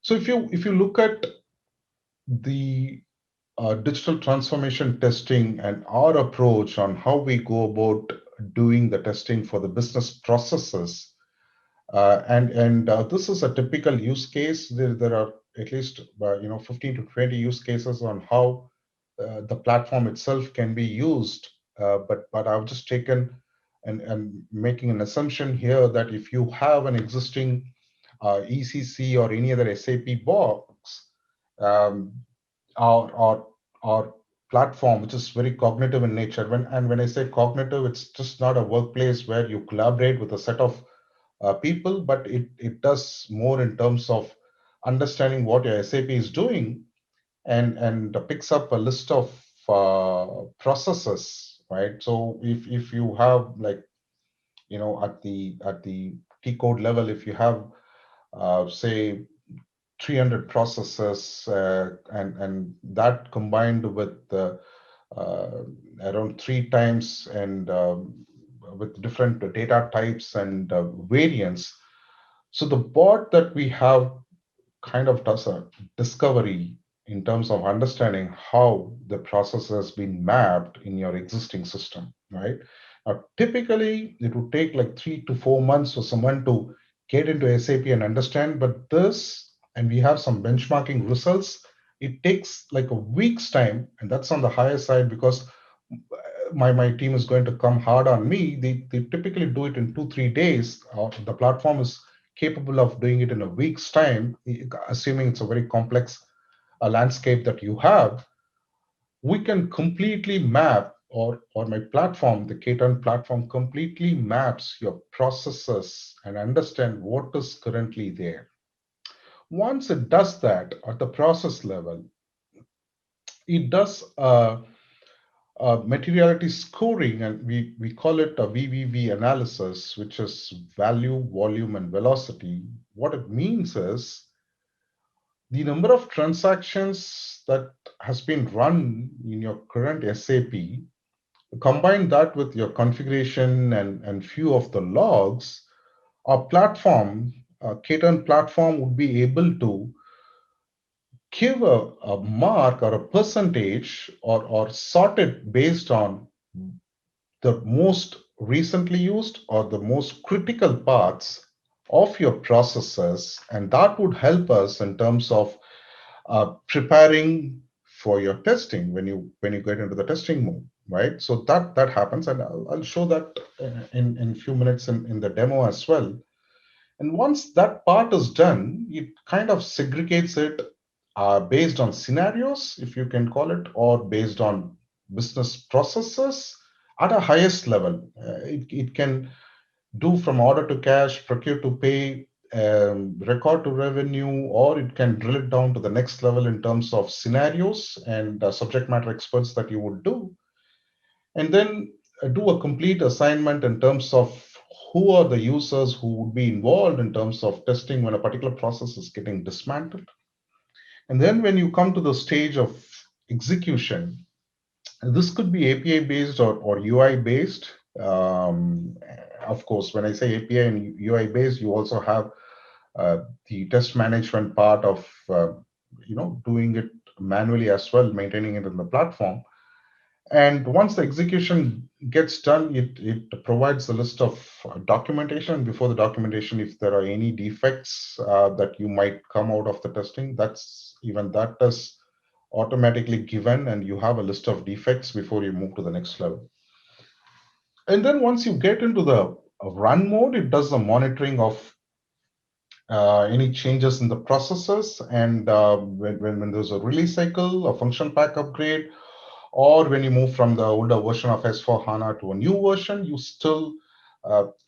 So if you look at the digital transformation testing and our approach on how we go about doing the testing for the business processes, and this is a typical use case. There are at least 15 to 20 use cases on how the platform itself can be used. But I've just taken and making an assumption here that if you have an existing ECC or any other SAP box, um, our platform, which is very cognitive in nature. When I say cognitive, it's just not a workplace where you collaborate with a set of people, but it does more in terms of understanding what your SAP is doing, and picks up a list of processes, right? So if you have, like, at the T code level, if you have say 300 processes, and that combined with around 3 times, and with different data types and variants. So the bot that we have kind of does a discovery in terms of understanding how the process has been mapped in your existing system, right? Now, typically, it would take like 3 to 4 months for someone to get into SAP and understand, but this, and we have some benchmarking results, it takes like a week's time, and that's on the higher side because my team is going to come hard on me. They typically do it in 2 3 days. The platform is capable of doing it in a week's time, assuming it's a very complex landscape that you have. We can completely map, or my platform, the KTern platform, completely maps your processes and understand what is currently there. Once it does that at the process level, it does materiality scoring, and we call it a VVV analysis, which is value, volume, and velocity. What it means is the number of transactions that has been run in your current SAP, combine that with your configuration and few of the logs, our platform, KTern platform, would be able to give a mark or a percentage, or sort it based on the most recently used or the most critical parts of your processes, and that would help us in terms of preparing for your testing when you get into the testing mode, right? So that happens, and I'll show that in a few minutes in the demo as well. And once that part is done, it kind of segregates it based on scenarios, if you can call it, or based on business processes at a highest level. It can do from order to cash, procure to pay, record to revenue, or it can drill it down to the next level in terms of scenarios and subject matter experts that you would do. And then do a complete assignment in terms of who are the users who would be involved in terms of testing when a particular process is getting dismantled. And then when you come to the stage of execution, this could be API based or UI based. Of course, when I say API and UI based, you also have the test management part of doing it manually as well, maintaining it in the platform. And once the execution gets done, it provides a list of documentation. Before the documentation, if there are any defects that you might come out of the testing, that is automatically given, and you have a list of defects before you move to the next level. And then once you get into the run mode, it does the monitoring of any changes in the processes, and when there's a release cycle, a function pack upgrade, or when you move from the older version of S/4HANA to a new version, you still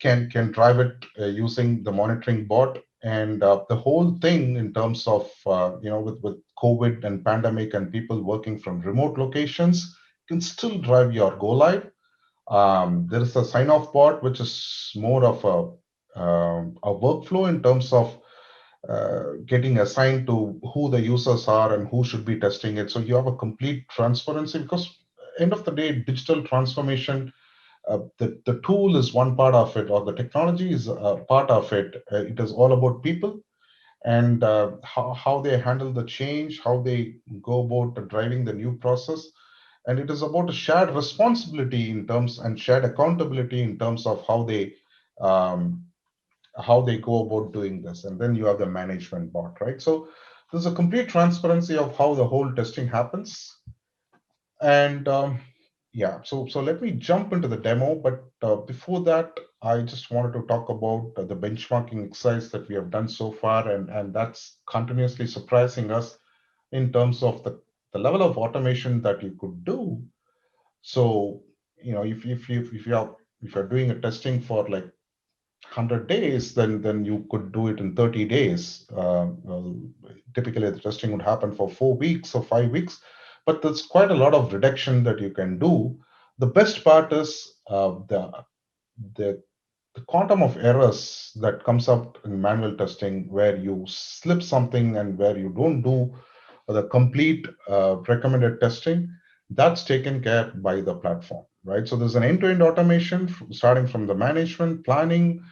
can drive it using the monitoring bot. And the whole thing, in terms of with COVID and pandemic and people working from remote locations, can still drive your go live. There is a sign off bot, which is more of a workflow in terms of getting assigned to who the users are and who should be testing it. So you have a complete transparency, because end of the day, digital transformation, the tool is one part of it, or the technology is a part of it. It is all about people. and how they handle the change, how they go about driving the new process. And it is about a shared responsibility in terms and shared accountability in terms of um, how they go about doing this. And then you have the management part, right? So there's a complete transparency of how the whole testing happens. And yeah, so let me jump into the demo. But before that, I just wanted to talk about the benchmarking exercise that we have done so far, and that's continuously surprising us in terms of the level of automation that you could do. So, if you're doing a testing for like 100 days, then you could do it in 30 days. Well, typically, the testing would happen for 4 weeks or 5 weeks, but there's quite a lot of reduction that you can do. The best part is the the quantum of errors that comes up in manual testing, where you slip something and where you don't do the complete recommended testing, that's taken care by the platform, right? So there's an end-to-end automation starting from the management, planning,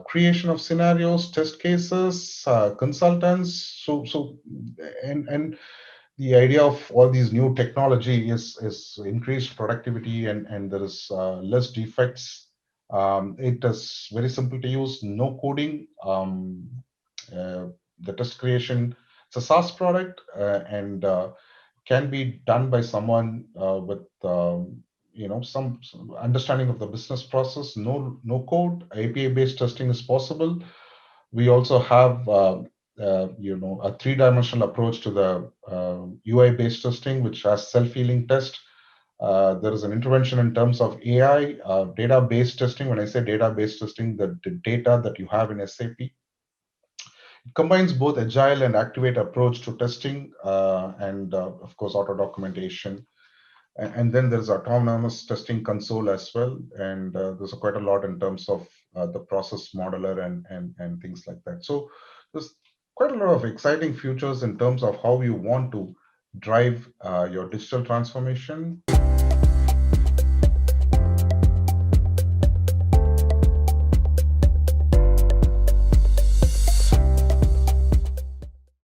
creation of scenarios, test cases, consultants. And the idea of all these new technology is increased productivity, and there is less defects. It is very simple to use, no coding. Uh, the test creation, it's a SaaS product, and can be done by someone with some understanding of the business process. No code, API based testing is possible. We also have a three-dimensional approach to the UI based testing, which has self-healing test. There is an intervention in terms of AI, data-based testing. When I say data-based testing, the data that you have in SAP combines both agile and activate approach to testing, and of course auto documentation. And then there's autonomous testing console as well, and there's quite a lot in terms of the process modeler and things like that. So there's quite a lot of exciting futures in terms of how you want to drive your digital transformation.